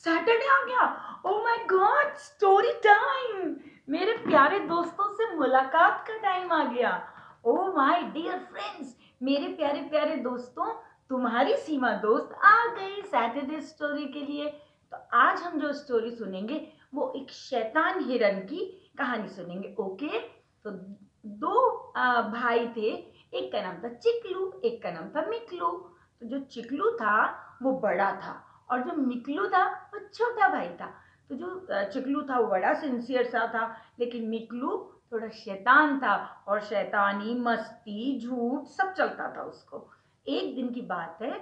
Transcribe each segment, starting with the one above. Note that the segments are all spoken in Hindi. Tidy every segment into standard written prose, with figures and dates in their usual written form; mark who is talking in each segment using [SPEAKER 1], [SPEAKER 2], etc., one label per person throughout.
[SPEAKER 1] सैटरडे आ गया। Oh my God, story time. मेरे प्यारे दोस्तों से मुलाकात का टाइम आ गया। ओ माय डियर फ्रेंड्स, मेरे प्यारे प्यारे दोस्तों, तुम्हारी सीमा दोस्त आ गई सैटरडे स्टोरी के लिए। तो आज हम जो स्टोरी सुनेंगे वो एक शैतान हिरन की कहानी सुनेंगे। ओके, तो दो भाई थे। एक का नाम था चिकलू, एक का नाम था मिकलू। तो जो चिकलू था वो बड़ा था और जो मिकलू था वो छोटा भाई था। तो जो चिकलू था वो बड़ा सिंसियर सा था, लेकिन मिकलू थोड़ा शैतान था और शैतानी मस्ती झूठ सब चलता था उसको। एक दिन की बात है,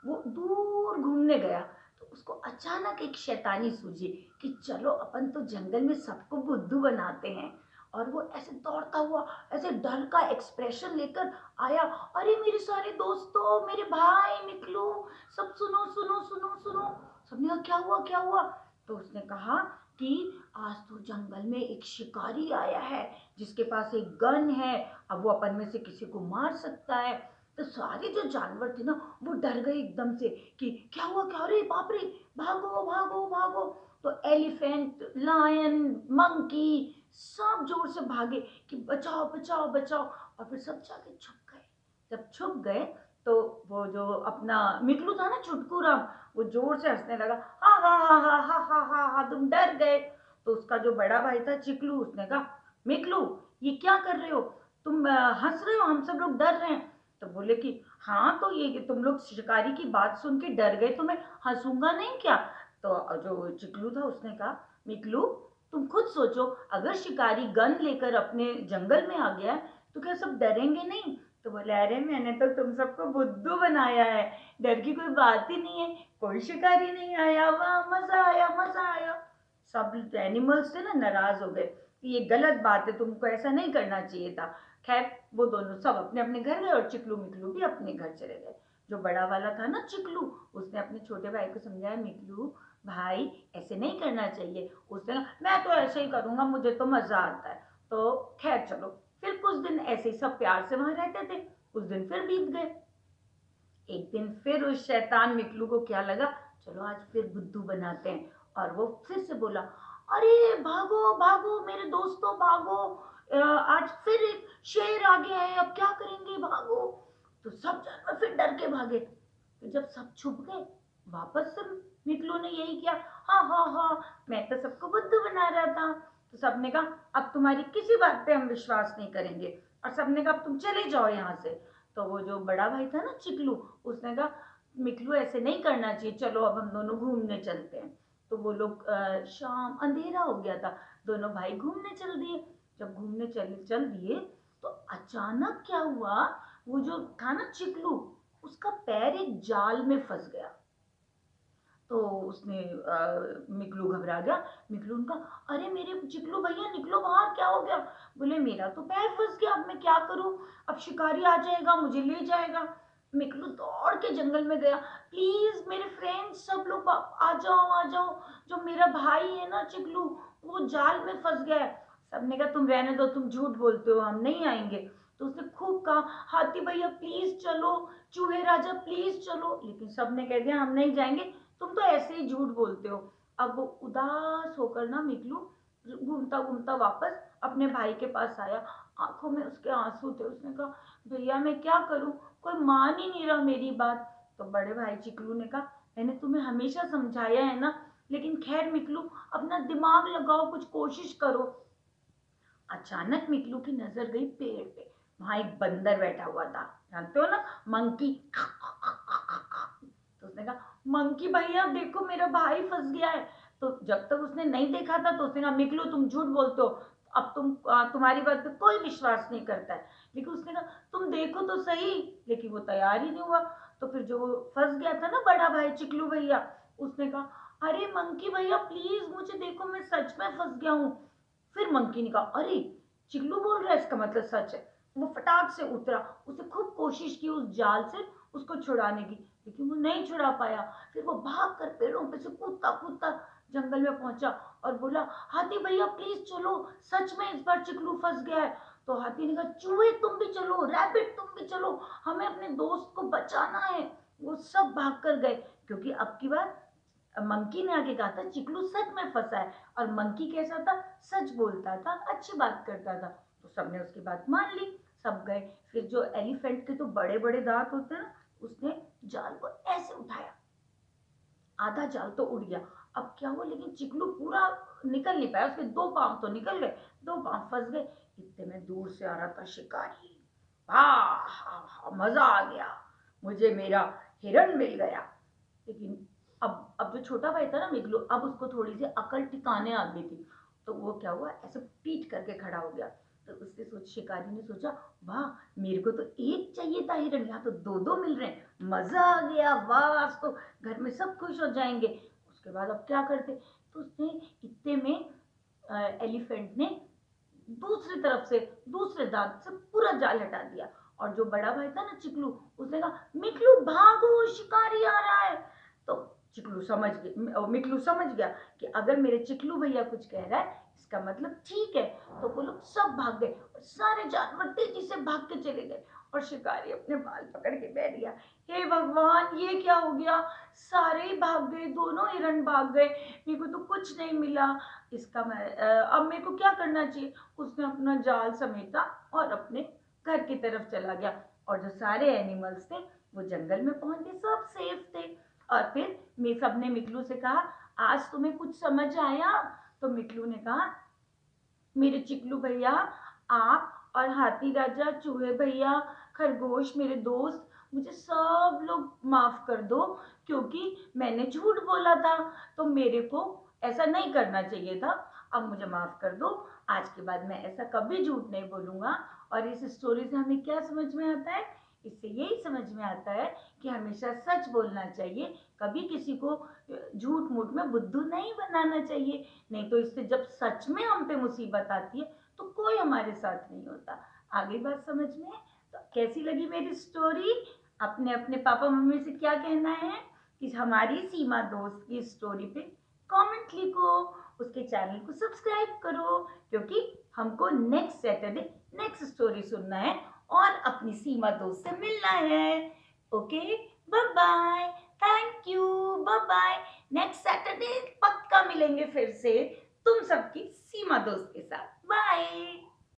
[SPEAKER 1] वो दूर घूमने गया तो उसको अचानक एक शैतानी सूझी कि चलो अपन तो जंगल में सबको बुद्धू बनाते हैं। और वो ऐसे दौड़ता हुआ, ऐसे डर का एक्सप्रेशन लेकर आया। अरे मेरे सारे दोस्तों, मेरे भाई मिकलू, सब सुनो सुनो सुनो सुनो। सबने कहा क्या हुआ क्या हुआ? तो उसने कहा कि आज तो जंगल में एक शिकारी आया है जिसके पास एक गन है। अब वो अपन में से किसी को मार सकता है। तो सारे जो जानवर थे ना वो डर गए एकदम से कि क्या हुआ क्या, रे बाप रे, भागो भागो भागो। तो एलिफेंट, लायन, मंकी सब जोर से भागे कि बचाओ बचाओ बचाओ। और फिर सब जाके छुप गए। जब छुप गए तो वो जो अपना मिकलू था ना, छुटकू राम, वो जोर से हंसने लगा। हा हा हा हा हा हा हा हा, तुम डर गए। तो उसका जो बड़ा भाई था चिकलू, उसने कहा मिकलू ये क्या कर रहे हो, तुम हंस रहे हो, हम सब लोग डर रहे हैं। तो बोले कि हाँ, तो ये तुम लोग शिकारी की बात सुन के डर गए तो मैं हंसूंगा नहीं क्या? तो जो चिकलू था उसने कहा मिकलू तुम खुद सोचो, अगर शिकारी गन लेकर अपने जंगल में आ गया तो क्या सब डरेंगे नहीं? तो बोले अरे मैंने तो तुम सबको बुद्धू बनाया है, डर की कोई बात ही नहीं है, कोई शिकारी नहीं आया, वाह मजा आया मजा आया। सब एनिमल्स थे ना नाराज हो गए कि ये गलत बात है, तुमको ऐसा नहीं करना चाहिए था। खैर वो दोनों सब अपने अपने घर गए और चिकलू मिकलू भी अपने घर चले गए। जो बड़ा वाला था ना चिकलू, उसने अपने छोटे भाई को समझाया मिकलू भाई ऐसे नहीं करना चाहिए। उसने कहा मैं तो ऐसे ही करूंगा, मुझे तो मजा आता है। तो खैर चलो, फिर कुछ दिन ऐसे ही सब प्यार से वहां रहते थे। कुछ दिन फिर बीत गए। एक दिन फिर उस शैतान मिकलू को क्या लगा, चलो आज फिर बुद्धू बनाते हैं। और वो फिर से बोला अरे भागो भागो मेरे दोस्तों भागो, आज फिर एक शेर आ गया है, अब क्या करेंगे, भागो। तो सब जानवर फिर डर के भागे। तो जब सब छुप गए, वापस से मिकलू ने यही किया, हाँ हाँ हाँ मैं तो सबको बुद्धू बना रहा था। तो सबने कहा अब तुम्हारी किसी बात पे हम विश्वास नहीं करेंगे। और सबने कहा अब तुम चले जाओ यहाँ से। तो वो जो बड़ा भाई था ना चिकलू, उसने कहा मिकलू ऐसे नहीं करना चाहिए, चलो अब हम दोनों घूमने चलते हैं। तो वो लोग शाम अंधेरा हो गया था, दोनों भाई घूमने चल दिए। जब घूमने चल दिए तो अचानक क्या हुआ, वो जो था ना चिकलू, उसका पैर एक जाल में फंस गया। तो उसने मिकलू घबरा गया। मिकलू उनका अरे मेरे चिकलू भैया निकलो बाहर, क्या हो गया? बोले मेरा तो पैर फंस गया, अब मैं क्या करूं, अब शिकारी आ जाएगा मुझे ले जाएगा। मिकलू दौड़ के जंगल में गया, प्लीज मेरे फ्रेंड्स सब लोग आ जाओ आ जाओ, जो मेरा भाई है ना चिकलू वो जाल में फंस गया है। सबने कहा तुम रहने दो, तुम झूठ बोलते हो, हम नहीं आएंगे। तो उसने खूब कहा हाथी भैया प्लीज चलो, चूहे राजा प्लीज चलो, लेकिन सबने कह दिया हम नहीं जाएंगे, तुम तो ऐसे ही झूठ बोलते हो। अब वो उदास होकर ना मिकलू घूमता घूमता वापस अपने भाई के पास आया। आंखों में उसके आंसू थे। उसने कहा भैया मैं क्या करूं, कोई मान ही नहीं रहा मेरी बात। तो बड़े भाई चिकलू ने कहा मैंने तुम्हें हमेशा समझाया है ना, लेकिन खैर मिकलू अपना दिमाग लगाओ, कुछ कोशिश करो। अचानक मिकलू की नजर गई पेड़ पे। वहां एक बंदर बैठा हुआ था, जानते हो ना, मंकी। तो उसने कहा मंकी भैया देखो मेरा भाई फंस गया है। तो जब तक उसने नहीं देखा था तो उसने कहा मिकलू तुम झूठ बोलते हो, अब तुम्हारी बात पे कोई विश्वास नहीं करता है। लेकिन उसने कहा तुम देखो तो सही, लेकिन वो तैयार ही नहीं हुआ। तो फिर जो फंस गया था ना बड़ा भाई चिकलू भैया, उसने कहा अरे मंकी भैया प्लीज मुझे देखो, मैं सच में फंस गया हूँ। फिर मंकी ने कहा अरे चिगलू बोल रहा है, इसका मतलब सच है। वो फटाक से उतरा, उसने खूब कोशिश की उस जाल से उसको छुड़ाने की, लेकिन वो नहीं छुड़ा पाया। फिर वो भाग कर पेड़ों पे से कूदता कूदता जंगल में पहुंचा और बोला हाथी भैया प्लीज चलो, सच में इस बार चिकलू फंस गया है। तो हाथी ने कहा चूहे तुम भी चलो, रैबिट तुम भी चलो, हमें अपने दोस्त को बचाना है। वो सब भाग कर गए, क्योंकि अब की बार मंकी ने आके कहा था चिकलू सच में फंसा है, और मंकी कैसा था, सच बोलता था, अच्छी बात करता था। तो सबने उसकी बात मान ली, सब गए। फिर जो एलिफेंट के तो बड़े बड़े दांत होते हैं ना, उसने जाल को ऐसे उठाया, आधा जाल तो उड़ गया। अब क्या हुआ, लेकिन चिकलू पूरा निकल नहीं पाया, उसके 2 पाँव तो निकल गए, 2 पाँव फंस गए। इतने में दूर से आ रहा था शिकारी। मजा आ गया, मुझे मेरा हिरन मिल गया। लेकिन अब जो छोटा भाई था ना मिगलू, अब उसको थोड़ी सी अकल ठिकाने आ गई थी। तो वो क्या हुआ, ऐसे पीट करके खड़ा हो गया। तो उसने शिकारी ने सोचा, वाह मेरे को तो एक चाहिए था हिरन, यहाँ तो 2 2 मिल रहे हैं, मजा आ गया, वाह आज तो घर में सब खुश हो जाएंगे। उसके बाद अब क्या करते, तो उसने इतने में एलिफेंट ने दूसरी तरफ से, दूसरे दांत से पूरा जाल हटा दिया। और जो बड़ा भाई था ना चिकलू, उसने कहा मिकलू भागो, शिकारी आ रहा है। तो मिकलू समझ गया कि अगर मेरे चिकलू भैया कुछ कह रहा है, इसका मतलब ठीक है। तो वो लोग सब भाग गए और सारे जानवर तेजी से भाग के चले गए, और शिकारी अपने बाल पकड़ के बैठ गया। हे भगवान, ये क्या हो गया, सारे ही भाग गए, दोनों हिरण भाग गए, मेरे को तो कुछ नहीं मिला। अब मेरे को क्या करना चाहिए। उसने अपना जाल समेटा और अपने घर की तरफ चला गया, और जो सारे एनिमल्स थे वो जंगल में पहुंच गए, सब सेफ थे। और फिर सबने मिकलू से कहा, आज तुम्हें कुछ समझ आया। तो मिकलू ने कहा, मेरे चिकलू भैया, आप और हाथी राजा, चूहे भैया, खरगोश मेरे दोस्त, मुझे सब लोग माफ कर दो, क्योंकि मैंने झूठ बोला था, तो मेरे को ऐसा नहीं करना चाहिए था। अब मुझे माफ कर दो, आज के बाद मैं ऐसा कभी झूठ नहीं बोलूंगा। और इस स्टोरी से हमें क्या समझ में आता है, इससे यही समझ में आता है कि हमेशा सच बोलना चाहिए, कभी किसी को झूठ मूठ में बुद्धू नहीं बनाना चाहिए। नहीं तो इससे जब सच में हम पे मुसीबत आती है तो कोई हमारे साथ नहीं होता। आगे बात समझ में? तो कैसी लगी मेरी स्टोरी? अपने अपने पापा मम्मी से क्या कहना है कि हमारी सीमा दोस्त की स्टोरी पे कमेंट लिखो, उसके चैनल को सब्सक्राइब करो, क्योंकि हमको नेक्स्ट सैटरडे नेक्स्ट स्टोरी सुनना है और अपनी सीमा दोस्त से मिलना है। Okay, bye bye, thank you, bye bye. Next Saturday पक्का मिलेंगे फिर से तुम सबकी सीमा दोस्त के साथ। बाय।